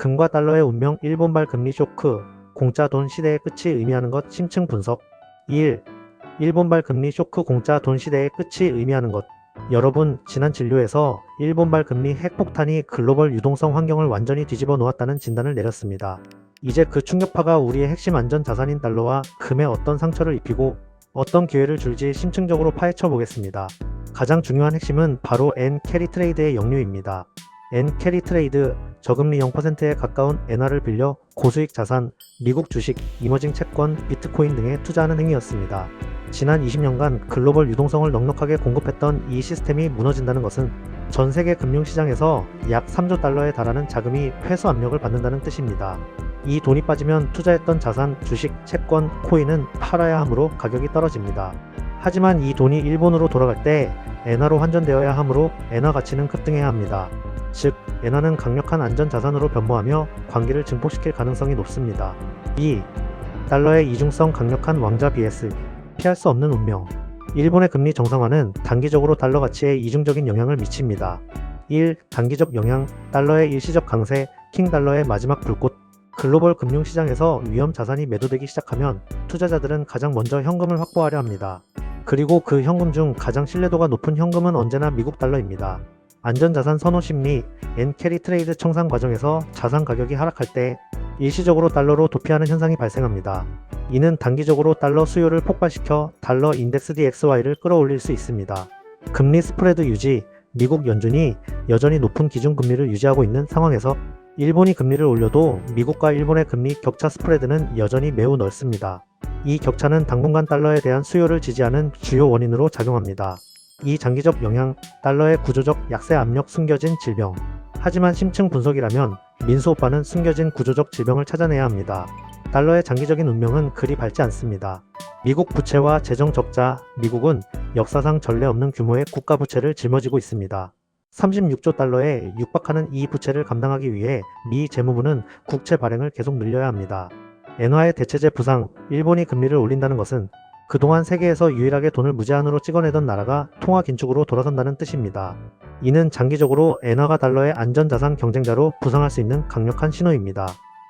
금과 달러의 운명, 일본발 금리 쇼크, 공짜 돈 시대의 끝이 의미하는 것, 심층 분석. 1. 일본발 금리 쇼크, 공짜 돈 시대의 끝이 의미하는 것. 여러분, 지난 진료에서 일본발 금리 핵폭탄이 글로벌 유동성 환경을 완전히 뒤집어 놓았다는 진단을 내렸습니다. 이제 그 충격파가 우리의 핵심 안전 자산인 달러와 금에 어떤 상처를 입히고 어떤 기회를 줄지 심층적으로 파헤쳐 보겠습니다. 가장 중요한 핵심은 바로 엔-캐리 트레이드의 역류입니다. 엔-캐리 트레이드, 저금리 0%에 가까운 엔화를 빌려 고수익 자산, 미국 주식, 이머징 채권, 비트코인 등에 투자하는 행위였습니다. 지난 20년간 글로벌 유동성을 넉넉하게 공급했던 이 시스템이 무너진다는 것은 전 세계 금융시장에서 약 3조 달러에 달하는 자금이 회수 압력을 받는다는 뜻입니다. 이 돈이 빠지면 투자했던 자산, 주식, 채권, 코인은 팔아야 하므로 가격이 떨어집니다. 하지만 이 돈이 일본으로 돌아갈 때 엔화로 환전되어야 하므로 엔화 가치는 급등해야 합니다. 즉, 엔화는 강력한 안전자산으로 변모하며 관기를 증폭시킬 가능성이 높습니다. 2. 달러의 이중성, 강력한 왕좌 vs 피할 수 없는 운명. 일본의 금리 정상화는 단기적으로 달러 가치에 이중적인 영향을 미칩니다. 1. 단기적 영향, 달러의 일시적 강세, 킹달러의 마지막 불꽃. 글로벌 금융시장에서 위험 자산이 매도되기 시작하면 투자자들은 가장 먼저 현금을 확보하려 합니다. 그리고 그 현금 중 가장 신뢰도가 높은 현금은 언제나 미국 달러입니다. 안전자산 선호 심리, 엔-캐리 트레이드 청산 과정에서 자산 가격이 하락할 때 일시적으로 달러로 도피하는 현상이 발생합니다. 이는 단기적으로 달러 수요를 폭발시켜 달러 인덱스 DXY를 끌어올릴 수 있습니다. 금리 스프레드 유지, 미국 연준이 여전히 높은 기준금리를 유지하고 있는 상황에서 일본이 금리를 올려도 미국과 일본의 금리 격차 스프레드는 여전히 매우 넓습니다. 이 격차는 당분간 달러에 대한 수요를 지지하는 주요 원인으로 작용합니다. 이 장기적 영향, 달러의 구조적 약세 압력, 숨겨진 질병. 하지만 심층 분석이라면 민수 오빠는 숨겨진 구조적 질병을 찾아내야 합니다. 달러의 장기적인 운명은 그리 밝지 않습니다. 미국 부채와 재정 적자, 미국은 역사상 전례 없는 규모의 국가 부채를 짊어지고 있습니다. 36조 달러에 육박하는 이 부채를 감당하기 위해 미 재무부는 국채 발행을 계속 늘려야 합니다. 엔화의 대체재 부상, 일본이 금리를 올린다는 것은 그동안 세계에서 유일하게 돈을 무제한으로 찍어내던 나라가 통화 긴축으로 돌아선다는 뜻입니다. 이는 장기적으로 엔화가 달러의 안전자산 경쟁자로 부상할 수 있는 강력한 신호입니다.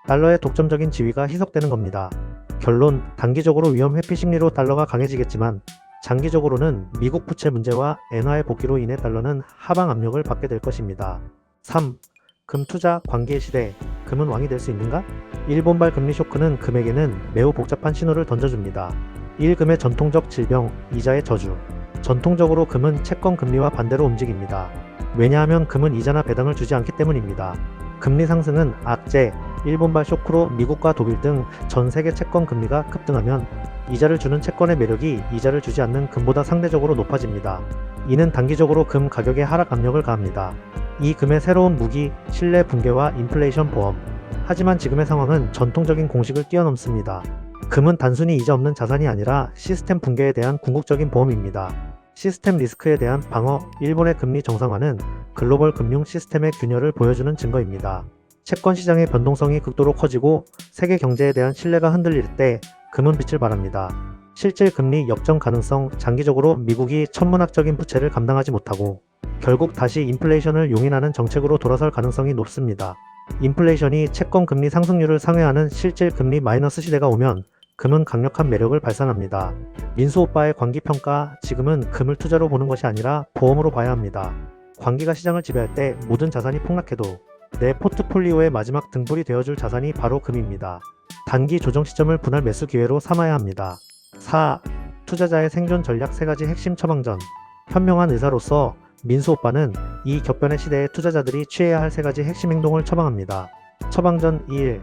달러의 독점적인 지위가 희석되는 겁니다. 결론, 단기적으로 위험 회피 심리로 달러가 강해지겠지만 장기적으로는 미국 부채 문제와 엔화의 복귀로 인해 달러는 하방 압력을 받게 될 것입니다. 3. 금 투자 관계의 시대, 금은 왕이 될 수 있는가? 일본발 금리 쇼크는 금에게는 매우 복잡한 신호를 던져줍니다. 1. 금의 전통적 질병, 이자의 저주. 전통적으로 금은 채권 금리와 반대로 움직입니다. 왜냐하면 금은 이자나 배당을 주지 않기 때문입니다. 금리 상승은 악재, 일본발 쇼크로 미국과 독일 등 전 세계 채권 금리가 급등하면 이자를 주는 채권의 매력이 이자를 주지 않는 금보다 상대적으로 높아집니다. 이는 단기적으로 금 가격에 하락 압력을 가합니다. 이 금의 새로운 무기, 신뢰 붕괴와 인플레이션 보험. 하지만 지금의 상황은 전통적인 공식을 뛰어넘습니다. 금은 단순히 이자 없는 자산이 아니라 시스템 붕괴에 대한 궁극적인 보험입니다. 시스템 리스크에 대한 방어, 일본의 금리 정상화는 글로벌 금융 시스템의 균열을 보여주는 증거입니다. 채권 시장의 변동성이 극도로 커지고 세계 경제에 대한 신뢰가 흔들릴 때 금은 빛을 발합니다. 실질 금리 역전 가능성, 장기적으로 미국이 천문학적인 부채를 감당하지 못하고 결국 다시 인플레이션을 용인하는 정책으로 돌아설 가능성이 높습니다. 인플레이션이 채권 금리 상승률을 상회하는 실질 금리 마이너스 시대가 오면 금은 강력한 매력을 발산합니다. 민수 오빠의 관기평가, 지금은 금을 투자로 보는 것이 아니라 보험으로 봐야 합니다. 관기가 시장을 지배할 때 모든 자산이 폭락해도 내 포트폴리오의 마지막 등불이 되어줄 자산이 바로 금입니다. 단기 조정 시점을 분할 매수 기회로 삼아야 합니다. 4. 투자자의 생존 전략 3가지 핵심 처방전. 현명한 의사로서 민수 오빠는 이 격변의 시대에 투자자들이 취해야 할 3가지 핵심 행동을 처방합니다. 처방전 1.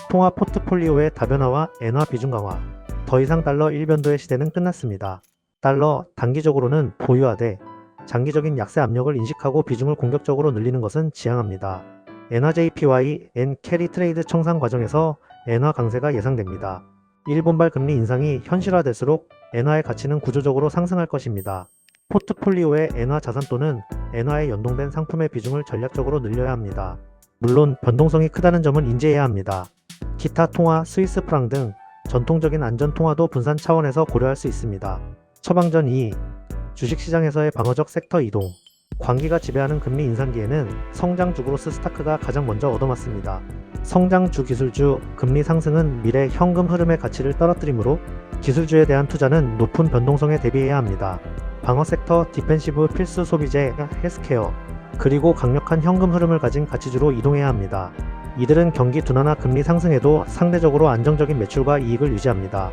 통화 포트폴리오의 다변화와 엔화 비중 강화. 더 이상 달러 일변도의 시대는 끝났습니다. 달러, 단기적으로는 보유하되 장기적인 약세 압력을 인식하고 비중을 공격적으로 늘리는 것은 지양합니다. 엔화JPY, 엔-캐리 트레이드 청산 과정에서 엔화 강세가 예상됩니다. 일본발 금리 인상이 현실화될수록 엔화의 가치는 구조적으로 상승할 것입니다. 포트폴리오의 엔화 자산 또는 엔화에 연동된 상품의 비중을 전략적으로 늘려야 합니다. 물론 변동성이 크다는 점은 인지해야 합니다. 기타 통화, 스위스 프랑 등 전통적인 안전 통화도 분산 차원에서 고려할 수 있습니다. 처방전 2. 주식시장에서의 방어적 섹터 이동. 광기가 지배하는 금리 인상기에는 성장주 그로스 스타크가 가장 먼저 얻어맞습니다. 성장주 기술주 금리 상승은 미래 현금 흐름의 가치를 떨어뜨리므로 기술주에 대한 투자는 높은 변동성에 대비해야 합니다. 방어 섹터, 디펜시브 필수 소비재, 헬스케어, 그리고 강력한 현금 흐름을 가진 가치주로 이동해야 합니다. 이들은 경기 둔화나 금리 상승에도 상대적으로 안정적인 매출과 이익을 유지합니다.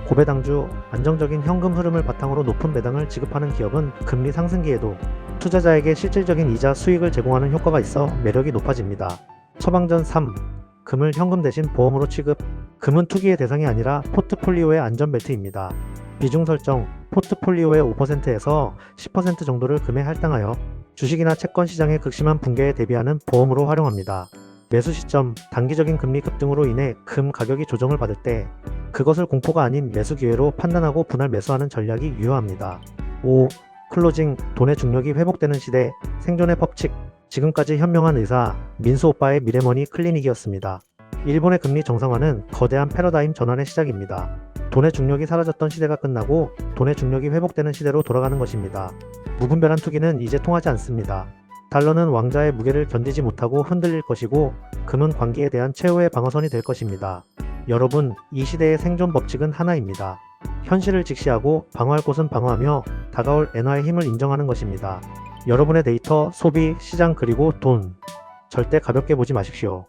고배당주, 안정적인 현금 흐름을 바탕으로 높은 배당을 지급하는 기업은 금리 상승기에도 투자자에게 실질적인 이자 수익을 제공하는 효과가 있어 매력이 높아집니다. 처방전 3. 금을 현금 대신 보험으로 취급. 금은 투기의 대상이 아니라 포트폴리오의 안전벨트입니다. 비중 설정, 포트폴리오의 5%에서 10% 정도를 금에 할당하여 주식이나 채권 시장의 극심한 붕괴에 대비하는 보험으로 활용합니다. 매수 시점, 단기적인 금리 급등으로 인해 금 가격이 조정을 받을 때 그것을 공포가 아닌 매수 기회로 판단하고 분할 매수하는 전략이 유효합니다. 5. 클로징, 돈의 중력이 회복되는 시대, 생존의 법칙. 지금까지 현명한 의사, 민수 오빠의 미래머니 클리닉이었습니다. 일본의 금리 정상화는 거대한 패러다임 전환의 시작입니다. 돈의 중력이 사라졌던 시대가 끝나고 돈의 중력이 회복되는 시대로 돌아가는 것입니다. 무분별한 투기는 이제 통하지 않습니다. 달러는 왕자의 무게를 견디지 못하고 흔들릴 것이고 금은 광기에 대한 최후의 방어선이 될 것입니다. 여러분, 이 시대의 생존 법칙은 하나입니다. 현실을 직시하고 방어할 곳은 방어하며 다가올 엔화의 힘을 인정하는 것입니다. 여러분의 데이터, 소비, 시장 그리고 돈, 절대 가볍게 보지 마십시오.